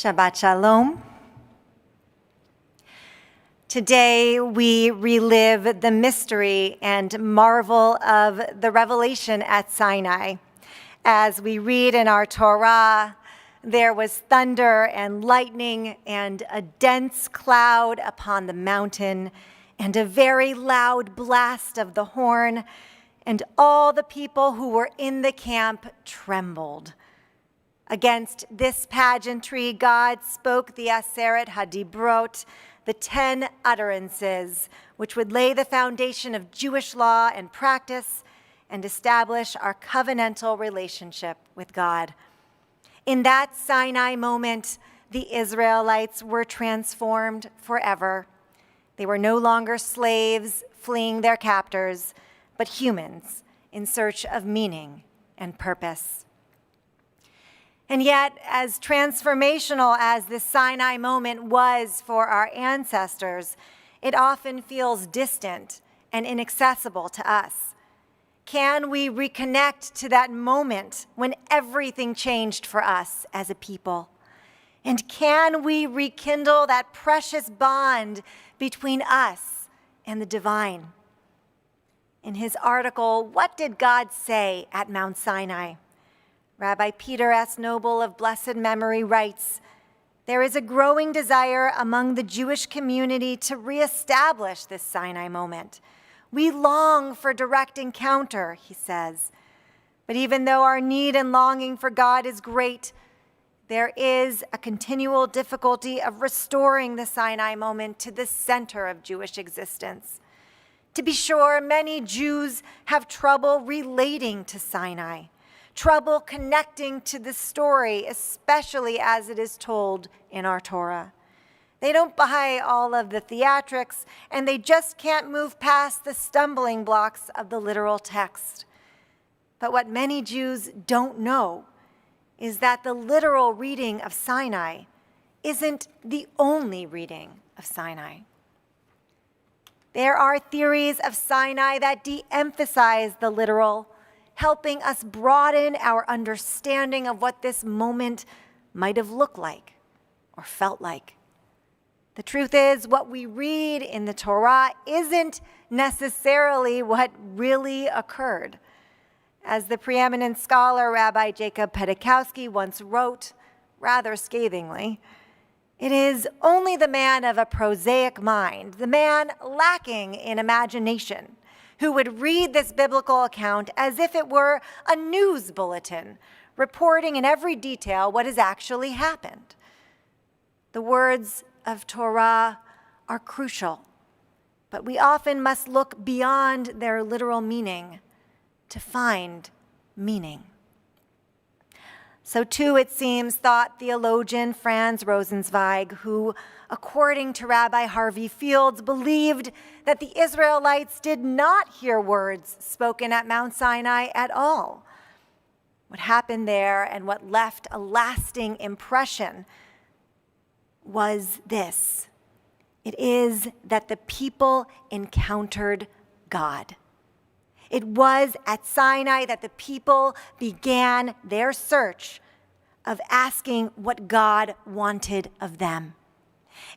Shabbat Shalom. Today we relive the mystery and marvel of the revelation at Sinai. As we read in our Torah, there was thunder and lightning and a dense cloud upon the mountain and a very loud blast of the horn, and all the people who were in the camp trembled. Against this pageantry, God spoke the Aseret HaDibrot, the 10 utterances, which would lay the foundation of Jewish law and practice and establish our covenantal relationship with God. In that Sinai moment, the Israelites were transformed forever. They were no longer slaves fleeing their captors, but humans in search of meaning and purpose. And yet, as transformational as this Sinai moment was for our ancestors, it often feels distant and inaccessible to us. Can we reconnect to that moment when everything changed for us as a people? And can we rekindle that precious bond between us and the divine? In his article, What Did God Say at Mount Sinai? Rabbi Peter S. Noble of blessed memory writes, "There is a growing desire among the Jewish community to reestablish this Sinai moment. We long for direct encounter," he says. But even though our need and longing for God is great, there is a continual difficulty of restoring the Sinai moment to the center of Jewish existence. To be sure, many Jews have trouble relating to Sinai, trouble connecting to the story, especially as it is told in our Torah. They don't buy all of the theatrics, and they just can't move past the stumbling blocks of the literal text. But what many Jews don't know is that the literal reading of Sinai isn't the only reading of Sinai. There are theories of Sinai that de-emphasize the literal, helping us broaden our understanding of what this moment might have looked like or felt like. The truth is, what we read in the Torah isn't necessarily what really occurred. As the preeminent scholar Rabbi Jacob Pedikowski once wrote, rather scathingly, "It is only the man of a prosaic mind, the man lacking in imagination, who would read this biblical account as if it were a news bulletin, reporting in every detail what has actually happened." The words of Torah are crucial, but we often must look beyond their literal meaning to find meaning. So too, it seems, thought theologian Franz Rosenzweig, who, according to Rabbi Harvey Fields, believed that the Israelites did not hear words spoken at Mount Sinai at all. What happened there and what left a lasting impression was this: it is that the people encountered God. It was at Sinai that the people began their search of asking what God wanted of them.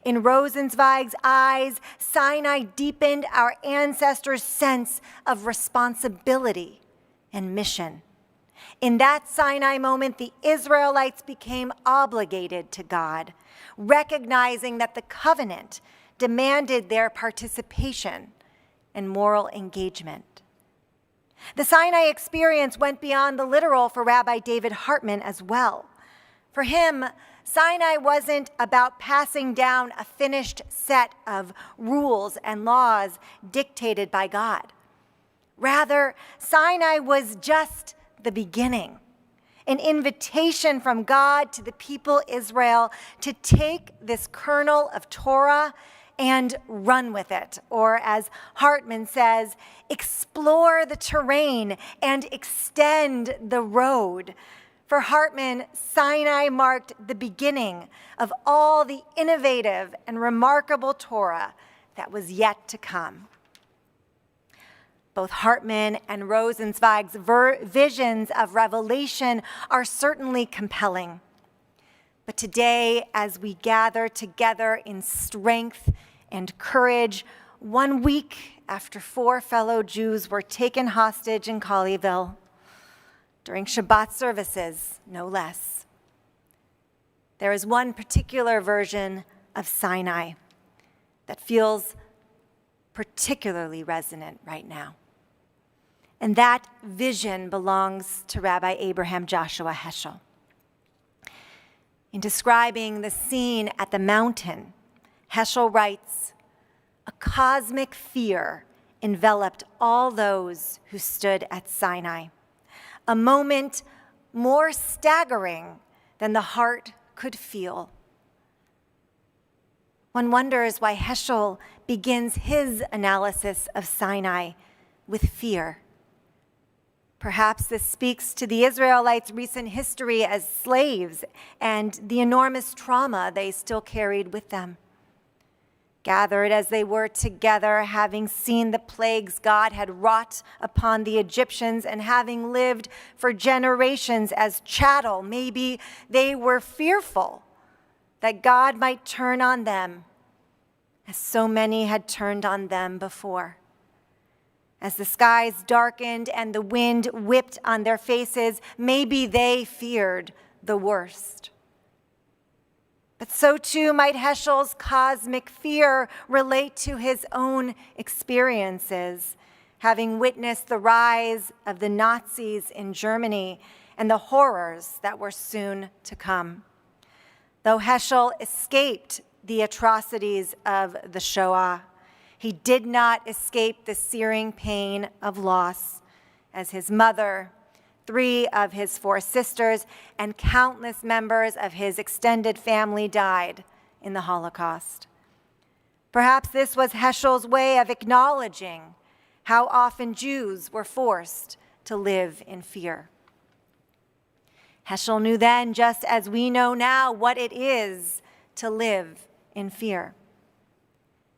In Rosenzweig's eyes, Sinai deepened our ancestors' sense of responsibility and mission. In that Sinai moment, the Israelites became obligated to God, recognizing that the covenant demanded their participation and moral engagement. The Sinai experience went beyond the literal for Rabbi David Hartman as well. For him, Sinai wasn't about passing down a finished set of rules and laws dictated by God. Rather, Sinai was just the beginning, an invitation from God to the people Israel to take this kernel of Torah and run with it, or as Hartman says, explore the terrain and extend the road. For Hartman, Sinai marked the beginning of all the innovative and remarkable Torah that was yet to come. Both Hartman and Rosenzweig's visions of revelation are certainly compelling. But today, as we gather together in strength and courage, 1 week after 4 fellow Jews were taken hostage in Colleyville, during Shabbat services, no less, there is one particular version of Sinai that feels particularly resonant right now. And that vision belongs to Rabbi Abraham Joshua Heschel. In describing the scene at the mountain, Heschel writes, "A cosmic fear enveloped all those who stood at Sinai, a moment more staggering than the heart could feel." One wonders why Heschel begins his analysis of Sinai with fear. Perhaps this speaks to the Israelites' recent history as slaves and the enormous trauma they still carried with them. Gathered as they were together, having seen the plagues God had wrought upon the Egyptians and having lived for generations as chattel, maybe they were fearful that God might turn on them, as so many had turned on them before. As the skies darkened and the wind whipped on their faces, maybe they feared the worst. But so too might Heschel's cosmic fear relate to his own experiences, having witnessed the rise of the Nazis in Germany and the horrors that were soon to come. Though Heschel escaped the atrocities of the Shoah, he did not escape the searing pain of loss, as his mother, 3 of his 4 sisters, and countless members of his extended family died in the Holocaust. Perhaps this was Heschel's way of acknowledging how often Jews were forced to live in fear. Heschel knew then, just as we know now, what it is to live in fear.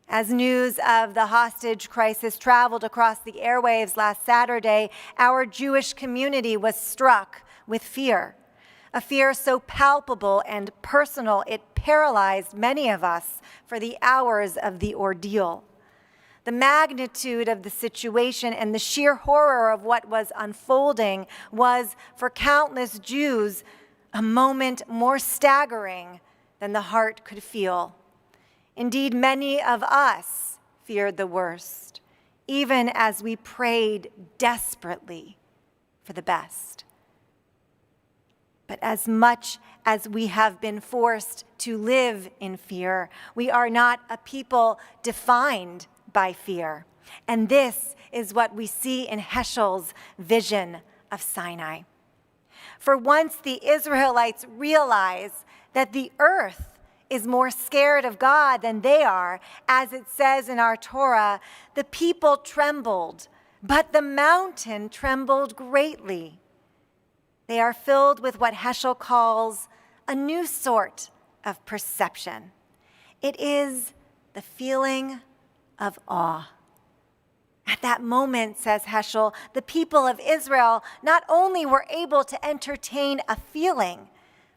As news of the hostage crisis traveled across the airwaves last Saturday, our Jewish community was struck with fear, a fear so palpable and personal it paralyzed many of us for the hours of the ordeal. The magnitude of the situation and the sheer horror of what was unfolding was, for countless Jews, a moment more staggering than the heart could feel. Indeed, many of us feared the worst, even as we prayed desperately for the best. But as much as we have been forced to live in fear, we are not a people defined by fear. And this is what we see in Heschel's vision of Sinai. For once the Israelites realize that the earth is more scared of God than they are, as it says in our Torah, the people trembled, but the mountain trembled greatly. They are filled with what Heschel calls a new sort of perception. It is the feeling of awe. At that moment, says Heschel, the people of Israel not only were able to entertain a feeling,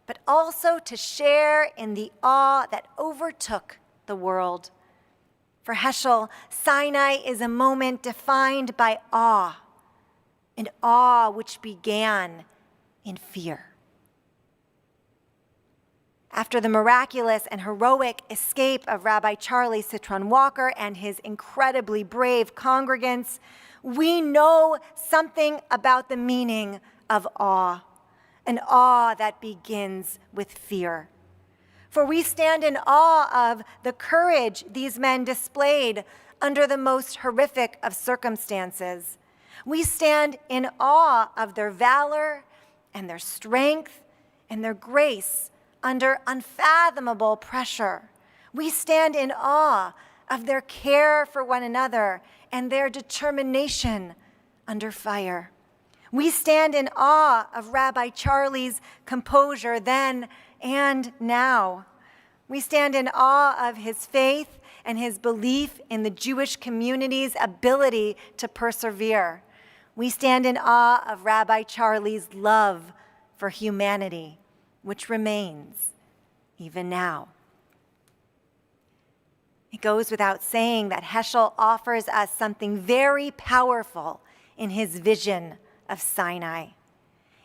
but also to share in the awe that overtook the world. For Heschel, Sinai is a moment defined by awe, an awe which began in fear. After the miraculous and heroic escape of Rabbi Charlie Citron Walker and his incredibly brave congregants, we know something about the meaning of awe. An awe that begins with fear. For we stand in awe of the courage these men displayed under the most horrific of circumstances. We stand in awe of their valor and their strength and their grace under unfathomable pressure. We stand in awe of their care for one another and their determination under fire. We stand in awe of Rabbi Charlie's composure then and now. We stand in awe of his faith and his belief in the Jewish community's ability to persevere. We stand in awe of Rabbi Charlie's love for humanity, which remains even now. It goes without saying that Heschel offers us something very powerful in his vision of Sinai.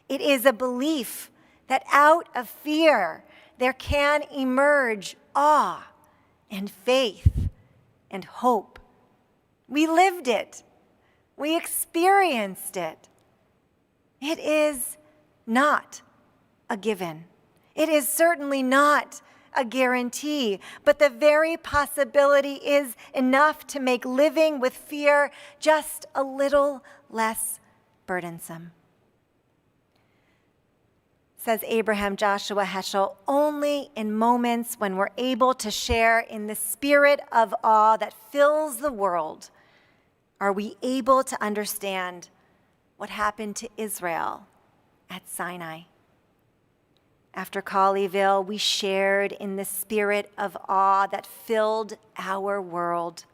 It is a belief that out of fear there can emerge awe and faith and hope. We lived it. We experienced it. It is not a given. It is certainly not a guarantee, but the very possibility is enough to make living with fear just a little less burdensome. Says Abraham Joshua Heschel, only in moments when we're able to share in the spirit of awe that fills the world are we able to understand what happened to Israel at Sinai. After Colleyville, we shared in the spirit of awe that filled our world,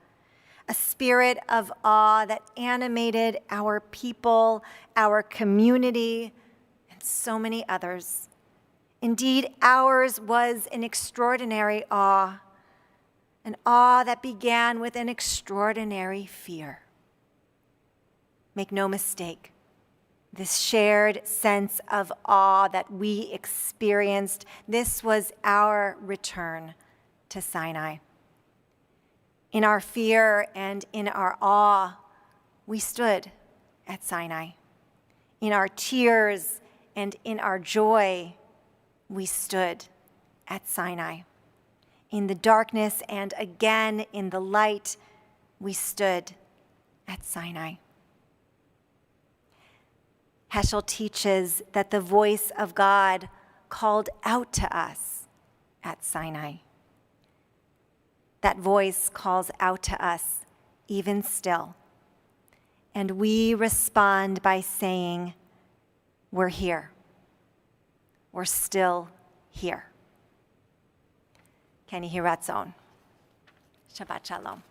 a spirit of awe that animated our people, our community, and so many others. Indeed, ours was an extraordinary awe, an awe that began with an extraordinary fear. Make no mistake, this shared sense of awe that we experienced, this was our return to Sinai. In our fear and in our awe, we stood at Sinai. In our tears and in our joy, we stood at Sinai. In the darkness and again in the light, we stood at Sinai. Heschel teaches that the voice of God called out to us at Sinai. That voice calls out to us even still. And we respond by saying, we're here. We're still here. Ken Yehiratzon. Shabbat Shalom.